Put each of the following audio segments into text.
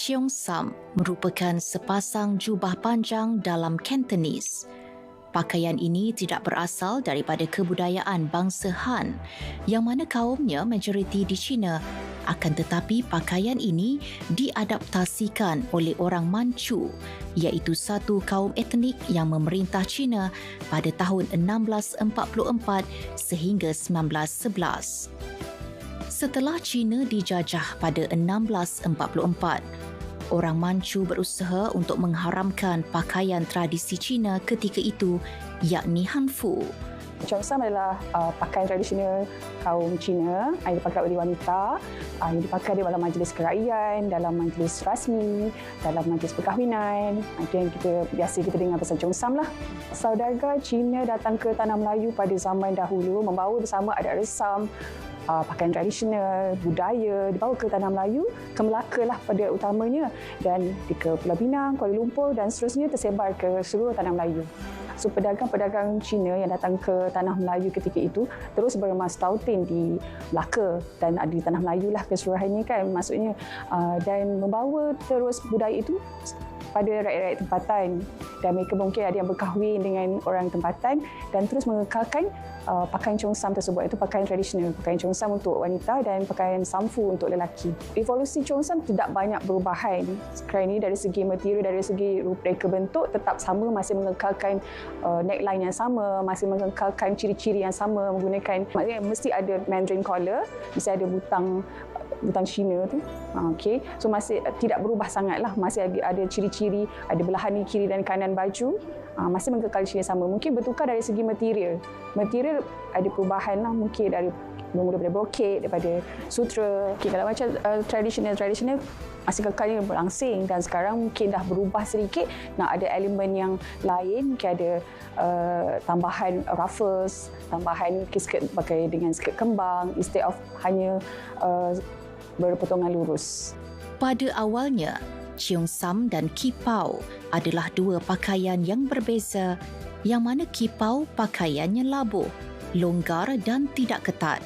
Cheongsam merupakan sepasang jubah panjang dalam Cantonese. Pakaian ini tidak berasal daripada kebudayaan bangsa Han, yang mana kaumnya majoriti di China. Akan tetapi pakaian ini diadaptasikan oleh orang Manchu, iaitu satu kaum etnik yang memerintah China pada tahun 1644 sehingga 1911. Setelah China dijajah pada 1644, orang Manchu berusaha untuk mengharamkan pakaian tradisi China ketika itu, yakni hanfu. Cheongsam adalah pakaian tradisional kaum Cina yang dipakai oleh wanita, yang dipakai dalam majlis kerajaan, dalam majlis rasmi, dalam majlis perkahwinan. Itu yang biasa kita dengar pasal Cheongsam lah. Saudagar Cina datang ke Tanah Melayu pada zaman dahulu membawa bersama adat resam, pakaian tradisional, budaya dibawa ke Tanah Melayu, ke Melaka lah pada utamanya, dan ke Pulau Pinang, Kuala Lumpur dan seterusnya tersebar ke seluruh Tanah Melayu. So pedagang-pedagang Cina yang datang ke Tanah Melayu ketika itu terus bermastautin di Melaka dan ada di Tanah Melayu lah keseluruhannya kan maksudnya, dan membawa terus budaya itu pada rakyat-rakyat tempatan, dan mereka mungkin ada yang berkahwin dengan orang tempatan dan terus mengekalkan pakaian Cheongsam tersebut, itu pakaian tradisional, pakaian Cheongsam untuk wanita dan pakaian samfu untuk lelaki. Evolusi Cheongsam tidak banyak perubahan kerana dari segi material, dari segi reka bentuk tetap sama, masih mengekalkan neckline yang sama, masih mengekalkan ciri-ciri yang sama, menggunakan, maksudnya mesti ada Mandarin collar, mesti ada butang Cina tu. Okay. So masih tidak berubah sangatlah, masih ada ciri-ciri, ada belahan kiri dan kanan baju, masih mengekal ciri yang sama. Mungkin bertukar dari segi material. Material ada perubahan lah, mungkin dari bermula daripada brocade, daripada sutra. Okay, kalau macam tradisional masih kekalnya berlangsing, dan sekarang mungkin dah berubah sedikit, nak ada elemen yang lain, mungkin ada tambahan ruffles, tambahan skirt pakai dengan skirt kembang instead of hanya berpotongan lurus. Pada awalnya, Cheongsam dan kipau adalah dua pakaian yang berbeza, yang mana kipau pakaiannya labuh, longgar dan tidak ketat.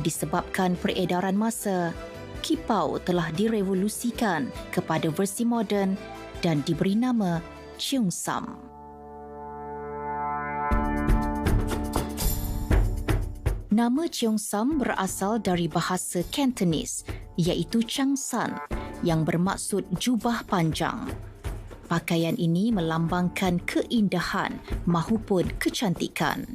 Disebabkan peredaran masa, kipau telah direvolusikan kepada versi moden dan diberi nama Cheongsam. Nama Cheongsam berasal dari bahasa Cantonese, iaitu Changsan, yang bermaksud jubah panjang. Pakaian ini melambangkan keindahan mahupun kecantikan.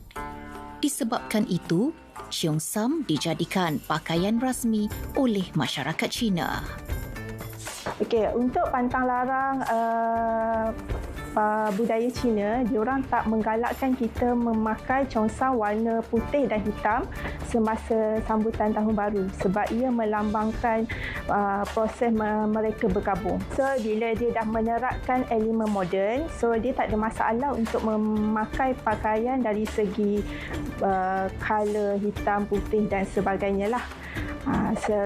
Disebabkan itu, Cheongsam dijadikan pakaian rasmi oleh masyarakat Cina. Okey, untuk pantang larang budaya Cina, diorang tak menggalakkan kita memakai Cheongsam warna putih dan hitam semasa sambutan Tahun Baru sebab ia melambangkan proses mereka berkabung. So bila dia dah menerapkan elemen moden, so dia tak ada masalah untuk memakai pakaian dari segi color hitam, putih dan sebagainya lah.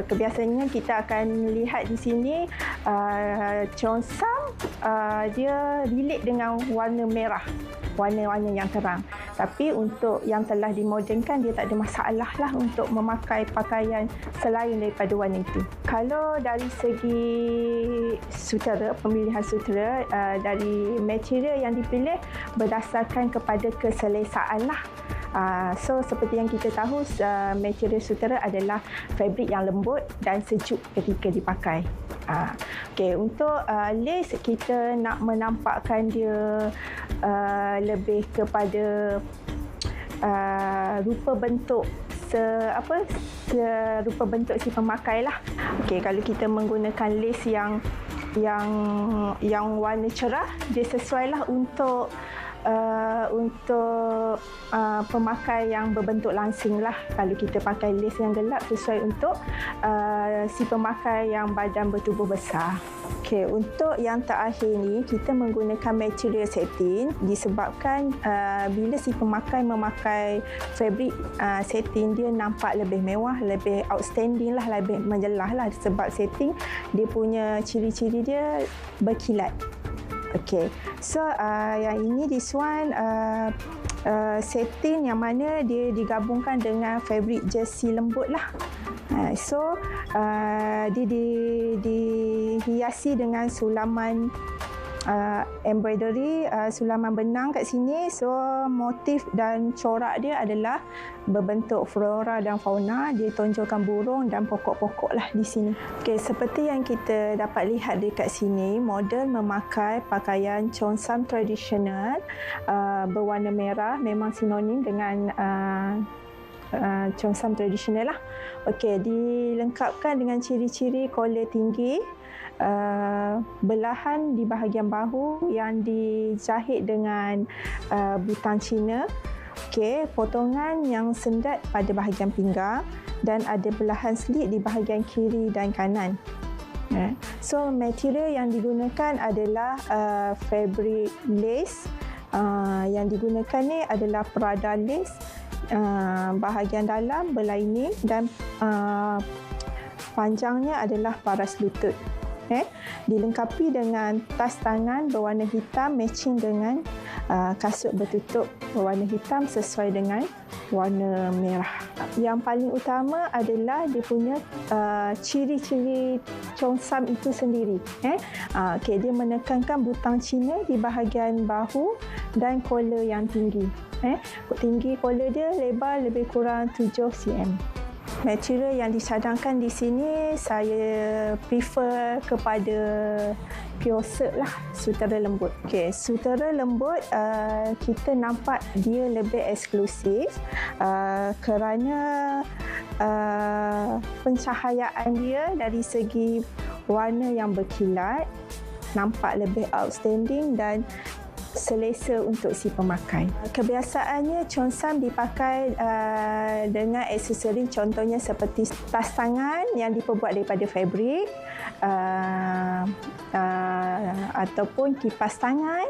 Kebiasaannya kita akan lihat di sini Cheongsam dia relate dengan warna merah, warna-warna yang terang. Tapi untuk yang telah dimodernkan, dia tak ada masalah lah untuk memakai pakaian selain daripada warna itu. Kalau dari segi sutera, pemilihan sutera, dari material yang dipilih berdasarkan kepada keselesaan lah. So seperti yang kita tahu, material sutera adalah fabrik yang lembut dan sejuk ketika dipakai. Okay, untuk lace kita nak menampakkan dia lebih kepada rupa bentuk rupa bentuk si pemakai lah. Okay, kalau kita menggunakan lace yang warna cerah, dia sesuai lah untuk pemakai yang berbentuk langsing lah. Kalau kita pakai lace yang gelap, sesuai untuk si pemakai yang badan bertubuh besar. Okay, untuk yang terakhir ni, kita menggunakan material satin disebabkan bila si pemakai memakai fabrik satin, dia nampak lebih mewah, lebih outstanding lah, lebih menjelah lah, sebab satin dia punya ciri-ciri dia berkilat. Okay, so yang ini this one satin yang mana dia digabungkan dengan fabrik jersey lembut lah. So dia dihiasi dengan sulaman embroidery, sulaman benang kat sini. So motif dan corak dia adalah berbentuk flora dan fauna. Dia tonjolkan burung dan pokok-pokok lah di sini. Okey, seperti yang kita dapat lihat dekat sini, model memakai pakaian Cheongsam tradisional berwarna merah, memang sinonim dengan Cheongsam tradisional lah. Okey, dilengkapkan dengan ciri-ciri collar tinggi, belahan di bahagian bahu yang dijahit dengan butang Cina. Okey, potongan yang sendat pada bahagian pinggang dan ada belahan slit di bahagian kiri dan kanan. So material yang digunakan adalah fabric lace. Yang digunakan ni adalah Prada lace. Bahagian dalam berlining dan panjangnya adalah paras lutut. Dilengkapi dengan tas tangan berwarna hitam matching dengan kasut bertutup berwarna hitam sesuai dengan warna merah. Yang paling utama adalah dia punya ciri-ciri Cheongsam itu sendiri. Okay, dia menekankan butang Cina di bahagian bahu dan collar yang tinggi. Tinggi collar dia lebar lebih kurang 7 cm. Material yang dicadangkan di sini saya prefer kepada pure silk lah, sutera lembut. Okey, sutera lembut kita nampak dia lebih eksklusif kerana pencahayaan dia dari segi warna yang berkilat nampak lebih outstanding dan selesa untuk si pemakai. Kebiasaannya Cheongsam dipakai dengan aksesori contohnya seperti tas tangan yang diperbuat daripada fabrik, ataupun kipas tangan,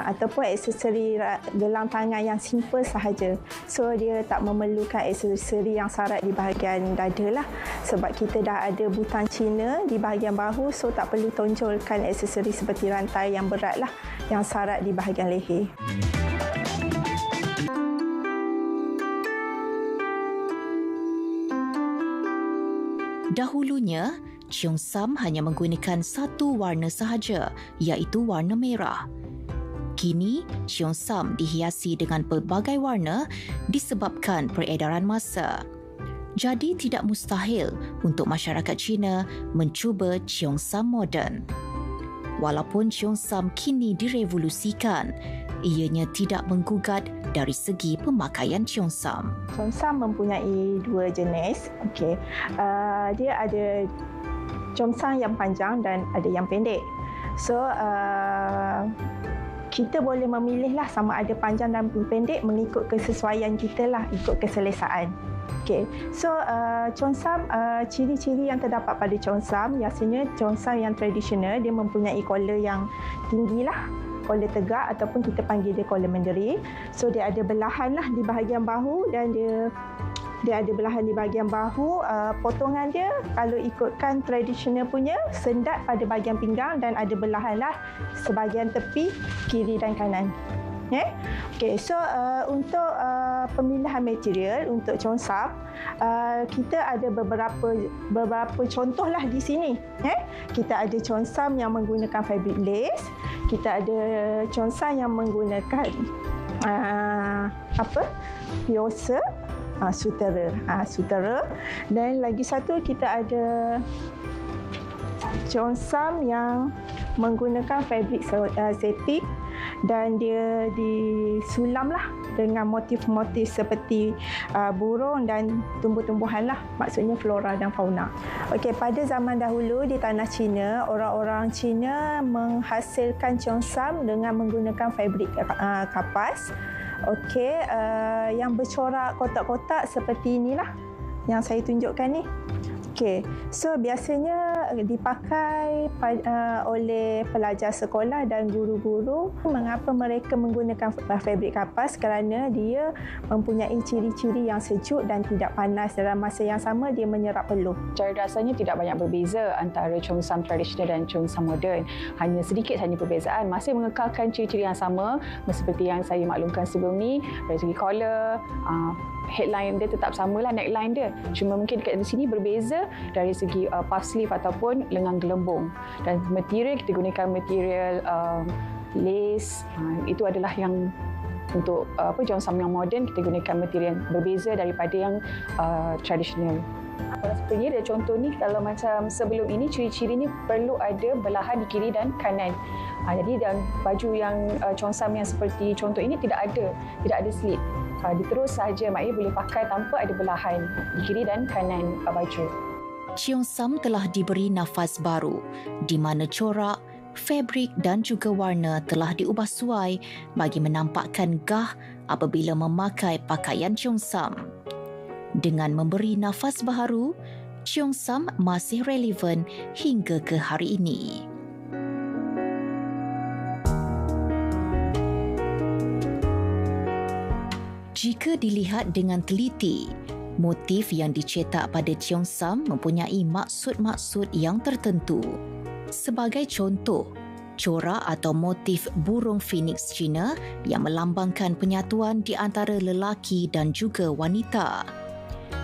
ataupun aksesori gelang tangan yang simple sahaja. So dia tak memerlukan aksesori yang syarat di bahagian dada lah, sebab kita dah ada butang Cina di bahagian bahu, so tak perlu tonjolkan aksesori seperti rantai yang berat lah, yang syarat di bahagian leher. Dahulunya, Cheongsam hanya menggunakan satu warna sahaja, iaitu warna merah. Kini, Cheongsam dihiasi dengan pelbagai warna disebabkan peredaran masa. Jadi tidak mustahil untuk masyarakat Cina mencuba Cheongsam moden. Walaupun Cheongsam kini direvolusikan, ianya tidak menggugat dari segi pemakaian Cheongsam. Cheongsam mempunyai dua jenis. Okey, dia ada Cheongsam yang panjang dan ada yang pendek. So kita boleh memilih lah sama ada panjang dan pendek mengikut kesesuaian kita lah, ikut keselesaan. Okey, so Cheongsam, ciri-ciri yang terdapat pada Cheongsam, biasanya Cheongsam yang tradisional dia mempunyai collar yang tinggi lah, collar tegak ataupun kita panggil dia collar Mandarin. So dia ada belahan lah di bahagian bahu dan dia ada belahan di bahagian bahu. Potongan dia kalau ikutkan tradisional punya sendat pada bahagian pinggang dan ada belahan lah sebahagian tepi kiri dan kanan. Okay, so untuk pemilihan material untuk Cheongsam, kita ada beberapa contoh lah di sini. Kita ada Cheongsam yang menggunakan fabric lace, kita ada Cheongsam yang menggunakan pure silk, sutera, dan lagi satu kita ada Cheongsam yang menggunakan fabric satin dan dia disulam lah dengan motif-motif seperti burung dan tumbuh-tumbuhan lah, maksudnya flora dan fauna. Okey, pada zaman dahulu di tanah Cina, orang-orang Cina menghasilkan Cheongsam dengan menggunakan fabrik kapas. Okey, yang bercorak kotak-kotak seperti inilah yang saya tunjukkan ni. Okey, so biasanya dipakai oleh pelajar sekolah dan guru-guru. Mengapa mereka menggunakan fabrik kapas? Kerana dia mempunyai ciri-ciri yang sejuk dan tidak panas. Dalam masa yang sama, dia menyerap peluh. Cara dasarnya tidak banyak berbeza antara cheongsam tradisional dan cheongsam moden. Hanya sedikit sahaja perbezaan. Masih mengekalkan ciri-ciri yang sama seperti yang saya maklumkan sebelum ni. Dari segi collar, headline dia tetap samalah, neckline dia. Cuma mungkin dekat di sini berbeza dari segi puff sleeve ataupun lengan gelembung. Dan material, kita gunakan material lace. Itu adalah yang untuk cheongsam yang moden, kita gunakan material yang berbeza daripada yang tradisional. Sebenarnya ada contoh ni, kalau macam sebelum ini ciri-cirinya perlu ada belahan di kiri dan kanan. Jadi dalam baju yang cheongsam yang seperti contoh ini tidak ada slit. Dia terus sahaja, maknanya boleh pakai tanpa ada belahan di kiri dan kanan baju. Cheongsam telah diberi nafas baru di mana corak, fabrik dan juga warna telah diubah suai bagi menampakkan gah apabila memakai pakaian cheongsam. Dengan memberi nafas baharu, cheongsam masih relevan hingga ke hari ini. Jika dilihat dengan teliti, motif yang dicetak pada cheongsam mempunyai maksud-maksud yang tertentu. Sebagai contoh, corak atau motif burung phoenix Cina yang melambangkan penyatuan di antara lelaki dan juga wanita.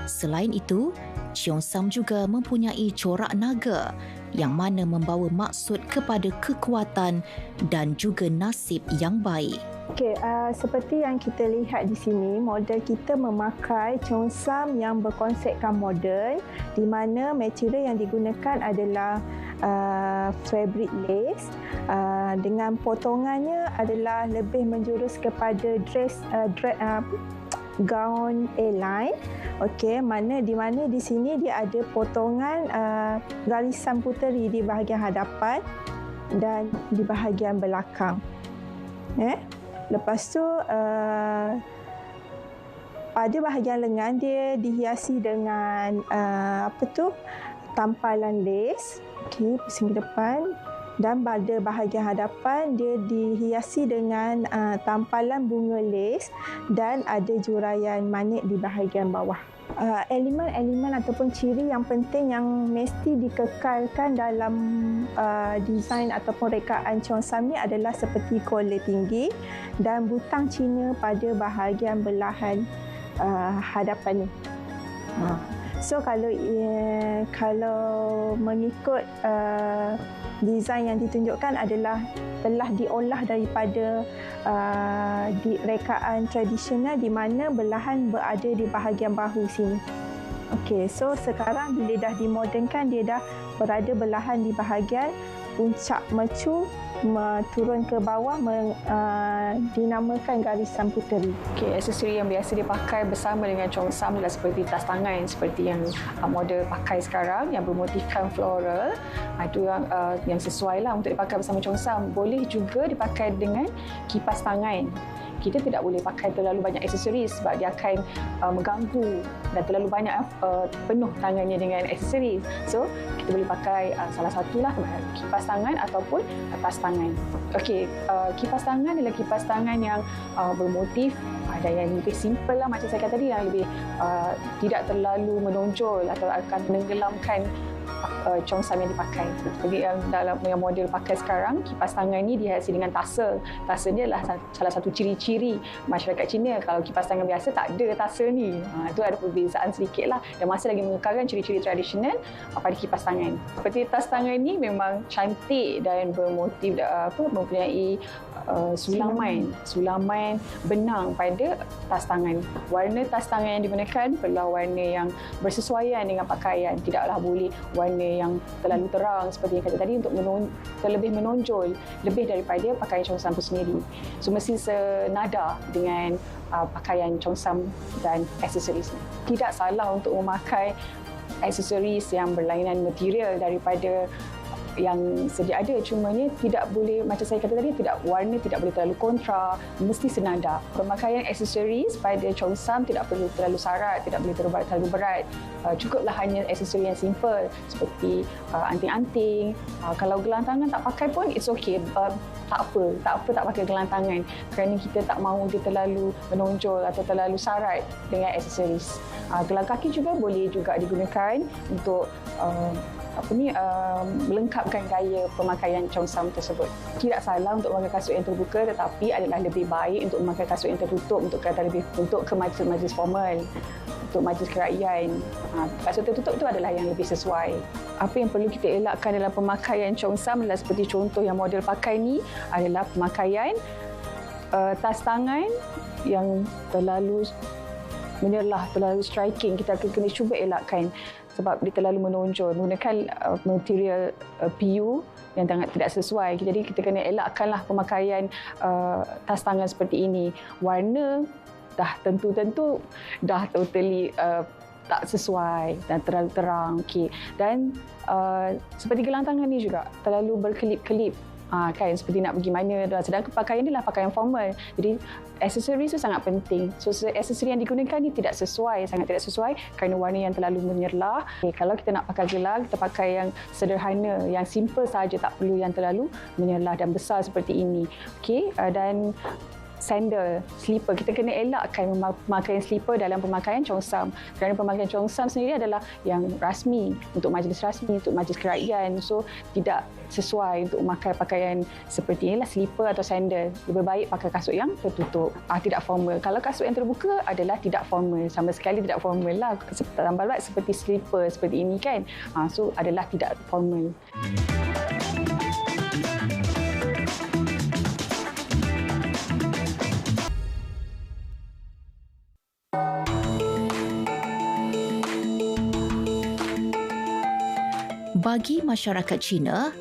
Selain itu, cheongsam juga mempunyai corak naga yang mana membawa maksud kepada kekuatan dan juga nasib yang baik. Okey, seperti yang kita lihat di sini, model kita memakai cheongsam yang berkonsepkan moden, di mana material yang digunakan adalah fabric lace, dengan potongannya adalah lebih menjurus kepada gaun A-line. Okey, di mana di sini dia ada potongan garisan puteri di bahagian hadapan dan di bahagian belakang. Lepas tu pada bahagian lengan dia dihiasi dengan tampalan lace. Okey, pusing ke depan. Dan pada bahagian hadapan dia dihiasi dengan tampalan bunga lace dan ada juraian manik di bahagian bawah. Elemen-elemen ataupun ciri yang penting yang mesti dikekalkan dalam desain ataupun rekaan cheongsam ni adalah seperti collar tinggi dan butang Cina pada bahagian belahan hadapan ni. So kalau mengikut desain yang ditunjukkan adalah telah diolah daripada di rekaan tradisional di mana belahan berada di bahagian bahu sini. Okey, so sekarang bila dah dimodernkan, dia dah berada belahan di bahagian puncak mercu turun ke bawah dinamakan garisan puteri. Okey, aksesori yang biasa dipakai bersama dengan cheongsam adalah seperti tas tangan seperti yang model pakai sekarang yang bermotifkan floral. Itu yang sesuai lah untuk dipakai bersama cheongsam. Boleh juga dipakai dengan kipas tangan. Kita tidak boleh pakai terlalu banyak aksesoris sebab dia akan mengganggu dan terlalu banyak penuh tangannya dengan aksesoris. So, kita boleh pakai salah satulah kipas tangan ataupun tas tangan. Okey, kipas tangan adalah kipas tangan yang bermotif ada yang lebih simple lah macam saya kata tadi, yang lebih tidak terlalu menonjol atau akan menenggelamkan cheongsam yang dipakai. Seperti yang dalam yang model pakai sekarang, kipas tangan ni dihiasi dengan tassel. Tassel ni adalah salah satu ciri-ciri masyarakat Cina. Kalau kipas tangan biasa tak ada tassel ni. Itu ada perbezaan sedikit lah dan masih lagi mengekalkan ciri-ciri tradisional pada kipas tangan. Seperti tas tangan ni memang cantik dan bermotif mempunyai sulaman benang pada tas tangan. Warna tas tangan yang digunakan perlu warna yang bersesuaian dengan pakaian. Tidaklah boleh warna yang terlalu terang seperti yang kata tadi untuk terlebih menonjol lebih daripada pakaian cheongsam itu sendiri. So mesti senada dengan pakaian cheongsam dan aksesoris. Tidak salah untuk memakai aksesoris yang berlainan material daripada yang sedia ada, cumanya tidak boleh, macam saya kata tadi, warna tidak boleh terlalu kontra, mesti senada. Pemakaian aksesoris pada Cheongsam tidak perlu terlalu syarat, tidak boleh terlalu berat. Cukuplah hanya aksesori yang simple seperti anting-anting. Kalau gelang tangan tak pakai pun it's okay. Tak pakai gelang tangan kerana kita tak mahu dia terlalu menonjol atau terlalu syarat dengan aksesoris. Gelang kaki juga boleh juga digunakan untuk melengkapkan gaya pemakaian Cheongsam tersebut. Tidak salah untuk memakai kasut yang terbuka, tetapi adalah lebih baik untuk memakai kasut yang tertutup untuk ke majlis formal, untuk majlis kerajaan. Kasut tertutup itu adalah yang lebih sesuai. Apa yang perlu kita elakkan dalam pemakaian Cheongsam adalah seperti contoh yang model pakai ni adalah pemakaian tas tangan yang terlalu menyerlah, terlalu striking. Kita kena cuba elakkan sebab dia terlalu menonjol, menggunakan material PU yang tidak sesuai. Jadi kita kena elakkanlah pemakaian tas tangan seperti ini. Warna dah tentu dah totally tak sesuai dan terlalu terang. Okay. Dan seperti gelang tangan ni juga terlalu berkelip-kelip. Kan seperti nak pergi mana, sedangkan pakaian ni lah pakaian formal. Jadi aksesoris tu sangat penting. So aksesori yang digunakan ni sangat tidak sesuai kerana warna yang terlalu menyerlah. Kalau kita nak pakai gelang, kita pakai yang sederhana, yang simple saja, tak perlu yang terlalu menyerlah dan besar seperti ini. Okey, dan sandal, slipper, kita kena elakkan pemakaian slipper dalam pemakaian Cheongsam kerana pemakaian Cheongsam sendiri adalah yang rasmi, untuk majlis rasmi, untuk majlis kerajaan. So tidak sesuai untuk memakai pakaian seperti inilah, slipper atau sandal. Lebih baik pakai kasut yang tertutup, tidak formal. Kalau kasut yang terbuka adalah tidak formal, sama sekali tidak formal lah. Tambah baik seperti slipper seperti ini kan, so adalah tidak formal. Bagi masyarakat Cina,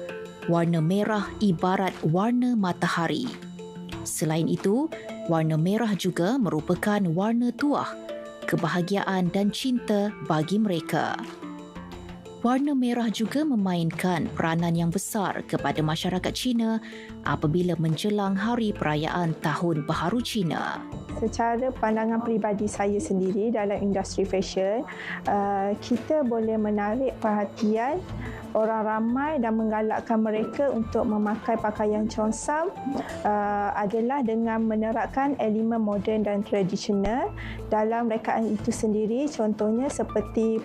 warna merah ibarat warna matahari. Selain itu, warna merah juga merupakan warna tuah, kebahagiaan dan cinta bagi mereka. Warna merah juga memainkan peranan yang besar kepada masyarakat Cina apabila menjelang Hari Perayaan Tahun Baharu Cina. Secara pandangan peribadi saya sendiri dalam industri fashion, kita boleh menarik perhatian orang ramai dan menggalakkan mereka untuk memakai pakaian Cheongsam adalah dengan menerapkan elemen moden dan tradisional dalam rekaan itu sendiri. Contohnya seperti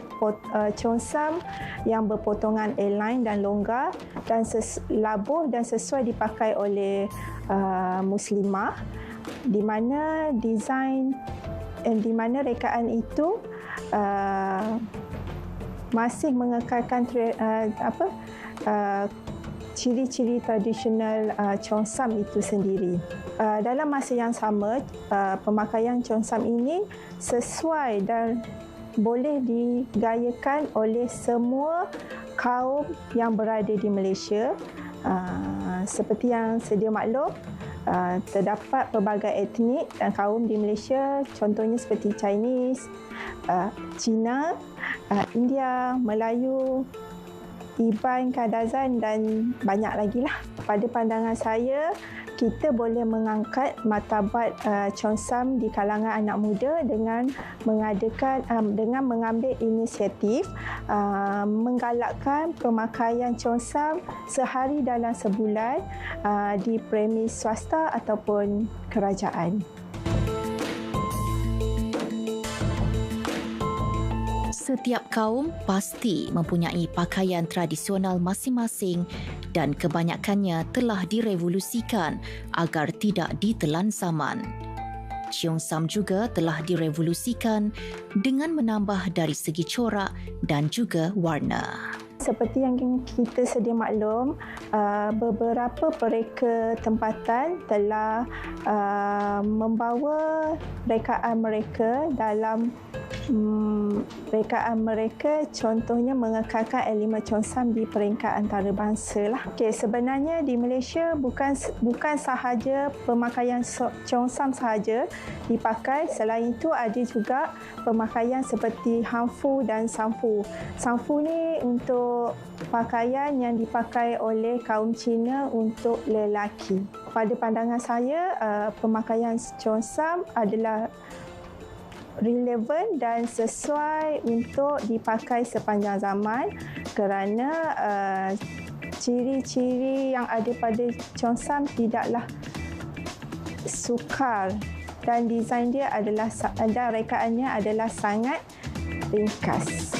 Cheongsam yang berpotongan A-line dan longgar dan labuh dan sesuai dipakai oleh muslimah, di mana rekaan itu masih mengekalkan ciri-ciri tradisional Cheongsam itu sendiri. Dalam masa yang sama, pemakaian Cheongsam ini sesuai dan boleh digayakan oleh semua kaum yang berada di Malaysia. Seperti yang sedia maklum, terdapat pelbagai etnik dan kaum di Malaysia, contohnya seperti Chinese, Cina, India, Melayu, Iban, Kadazan dan banyak lagi lah. Pada pandangan saya, kita boleh mengangkat martabat Cheongsam di kalangan anak muda dengan mengambil inisiatif menggalakkan pemakaian Cheongsam sehari dalam sebulan di premis swasta ataupun kerajaan. Setiap kaum pasti mempunyai pakaian tradisional masing-masing dan kebanyakannya telah direvolusikan agar tidak ditelan zaman. Cheongsam juga telah direvolusikan dengan menambah dari segi corak dan juga warna. Seperti yang kita sedia maklum, beberapa pereka tempatan telah membawa rekaan mereka dalam Rekaan mereka contohnya mengekalkan elemen Cheongsam di peringkat antarabangsa lah. Sebenarnya di Malaysia bukan sahaja pemakaian Cheongsam sahaja dipakai, selain itu ada juga pemakaian seperti Hanfu dan Sanfu. Sanfu ni untuk pakaian yang dipakai oleh kaum Cina untuk lelaki. Pada pandangan saya, pemakaian Cheongsam adalah relevan dan sesuai untuk dipakai sepanjang zaman kerana ciri-ciri yang ada pada Cheongsam tidaklah sukar dan desain dia adalah dan rekaannya adalah sangat ringkas.